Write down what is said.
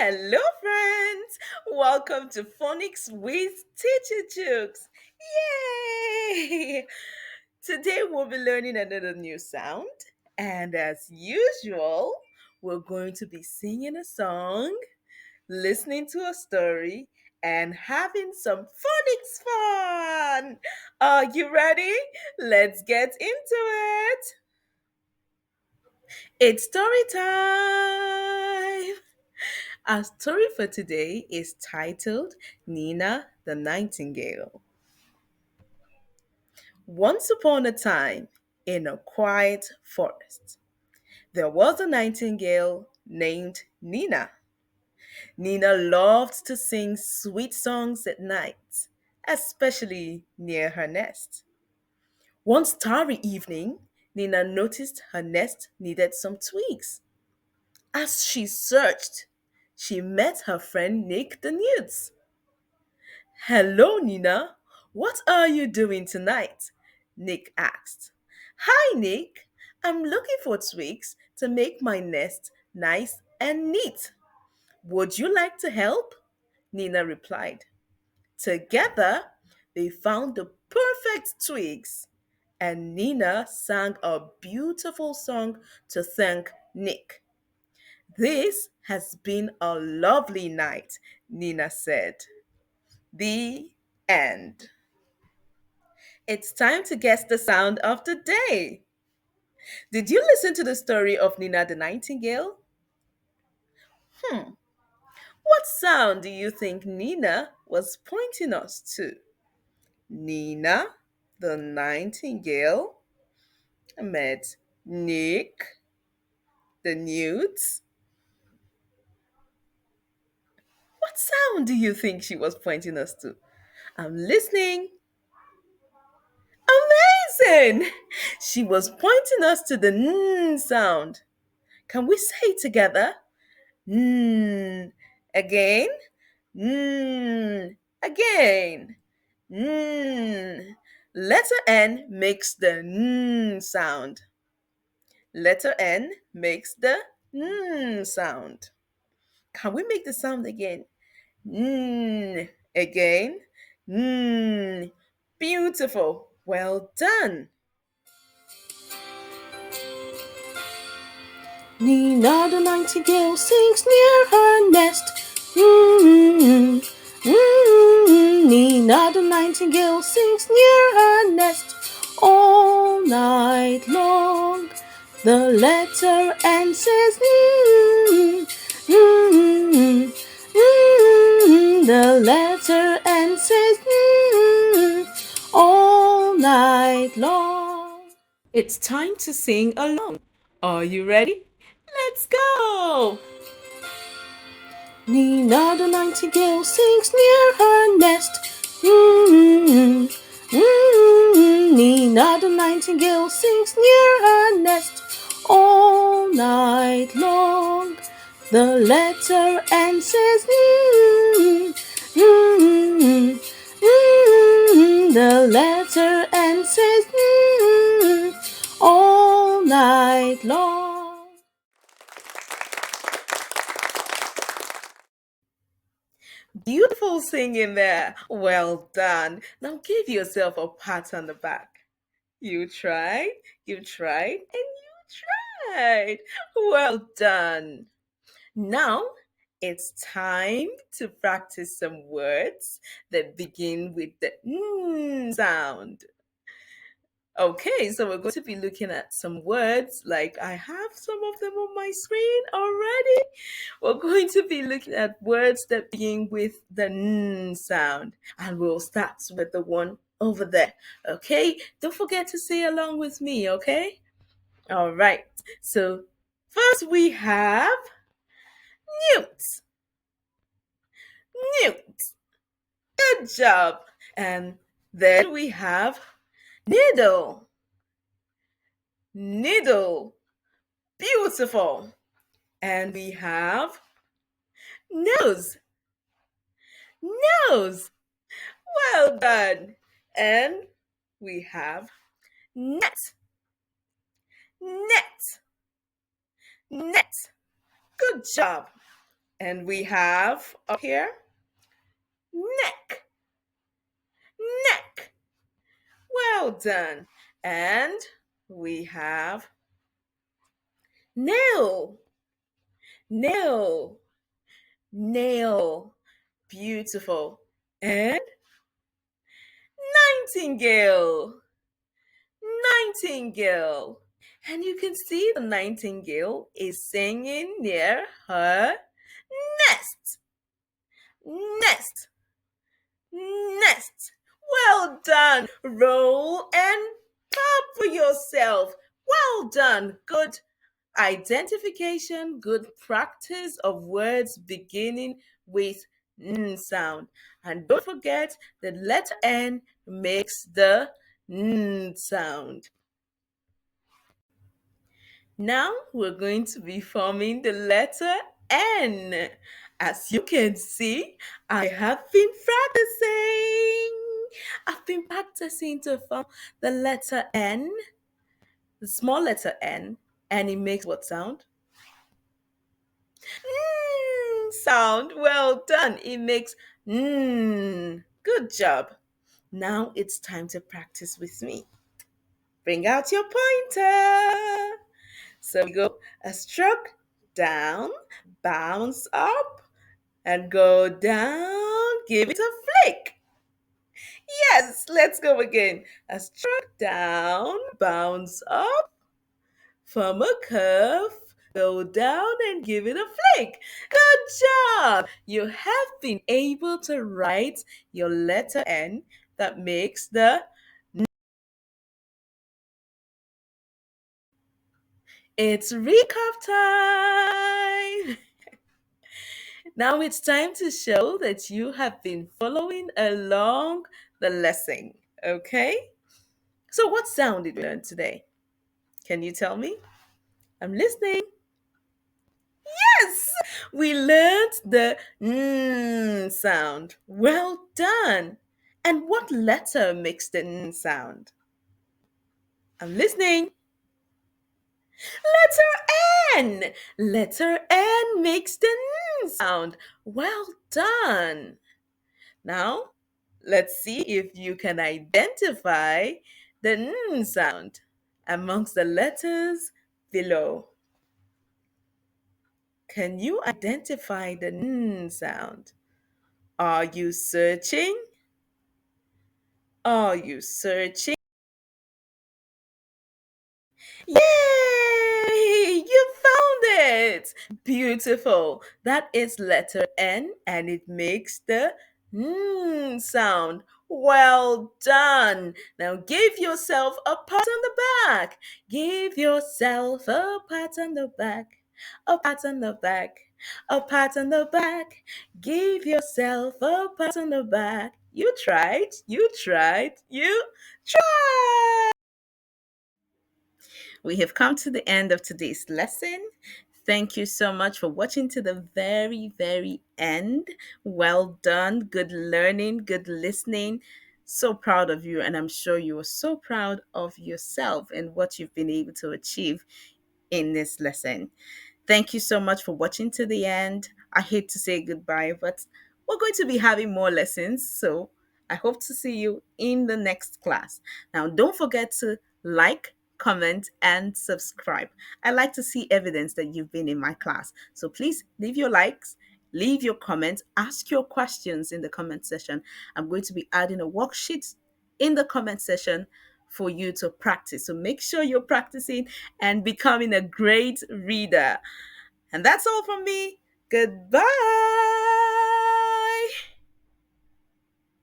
Hello, friends! Welcome to Phonics with Teacher Jokes. Yay! Today we'll be learning another new sound, and as usual, we're going to be singing a song, listening to a story, and having some phonics fun. Are you ready? Let's get into it. It's story time. Our story for today is titled Nina the Nightingale. Once upon a time, in a quiet forest, there was a nightingale named Nina. Nina loved to sing sweet songs at night, especially near her nest. One starry evening, Nina noticed her nest needed some twigs. As she searched, she met her friend Nick the Newt. Hello, Nina. What are you doing tonight? Nick asked. Hi, Nick. I'm looking for twigs to make my nest nice and neat. Would you like to help? Nina replied. Together, they found the perfect twigs, and Nina sang a beautiful song to thank Nick. This has been a lovely night, Nina said. The end. It's time to guess the sound of the day. Did you listen to the story of Nina the Nightingale? Hmm. What sound do you think Nina was pointing us to? Nina the Nightingale met Nick the Newt. What sound do you think she was pointing us to? I'm listening. Amazing! She was pointing us to the N sound. Can we say it together? N. Again. N. Again. N. Letter N makes the N sound. Letter N makes the N sound. Can we make the sound again? N. Again. N. Beautiful. Well done. Nina the nightingale sings near her nest. Mm, Nina the nightingale sings near her nest all night long. The letter N says the letter N says all night long. It's time to sing along. Are you ready? Let's go! Nina the nightingale sings near her nest. Nina the nightingale sings near her nest all night long. The letter N says the letter N says all night long. Beautiful singing there. Well done. Now give yourself a pat on the back. You tried, and you tried. Well done. Now it's time to practice some words that begin with the sound. Okay, so we're going to be looking at some words, like I have some of them on my screen already. We're going to be looking at words that begin with the N sound, and we'll start with the one over there. Okay, don't forget to say along with me, okay? All right, so first we have newt. Newt. Good job. And then we have needle. Needle. Beautiful. And we have nose. Nose. Well done. And we have net. Net. Net. Good job. And we have up here neck, neck. Well done. And we have nail, nail, nail. Beautiful. And nightingale, nightingale. And you can see the nightingale is singing near her nest, nest, nest. Well done. Roll and clap for yourself. Well done. Good identification, good practice of words beginning with N sound. And don't forget the letter N makes the N sound. Now we're going to be forming the letter N. As you can see, I have been practicing. I've been practicing to form the letter N, the small letter N, and it makes what sound? Sound. Well done. It makes good job. Now it's time to practice with me. Bring out your pointer. So we go a stroke down, bounce up, and go down. Give it a flick. Yes, let's go again. A stroke down, bounce up, form a curve, go down and give it a flick. Good job! You have been able to write your letter N that makes the It's recap time! Now it's time to show that you have been following along the lesson, okay? So, what sound did you learn today? Can you tell me? I'm listening. Yes, we learned the sound. Well done. And what letter makes the sound? I'm listening. Letter N. Letter N makes the sound. Well done. Now, let's see if you can identify the sound amongst the letters below. Can you identify the sound? Are you searching? Are you searching? Yay! You found it! Beautiful. That is letter N and it makes the sound. Well done. Now give yourself a pat on the back. Give yourself a pat on the back. A pat on the back. A pat on the back. Give yourself a pat on the back. You tried. You tried. You tried. We have come to the end of today's lesson. Thank you so much for watching to the very, very end. Well done. Good learning, good listening. So proud of you, and I'm sure you are so proud of yourself and what you've been able to achieve in this lesson. Thank you so much for watching to the end. I hate to say goodbye, but we're going to be having more lessons. So I hope to see you in the next class. Now, don't forget to like, comment, and subscribe. I like to see evidence that you've been in my class. So please leave your likes, leave your comments, ask your questions in the comment section. I'm going to be adding a worksheet in the comment section for you to practice. So make sure you're practicing and becoming a great reader. And that's all from me. Goodbye.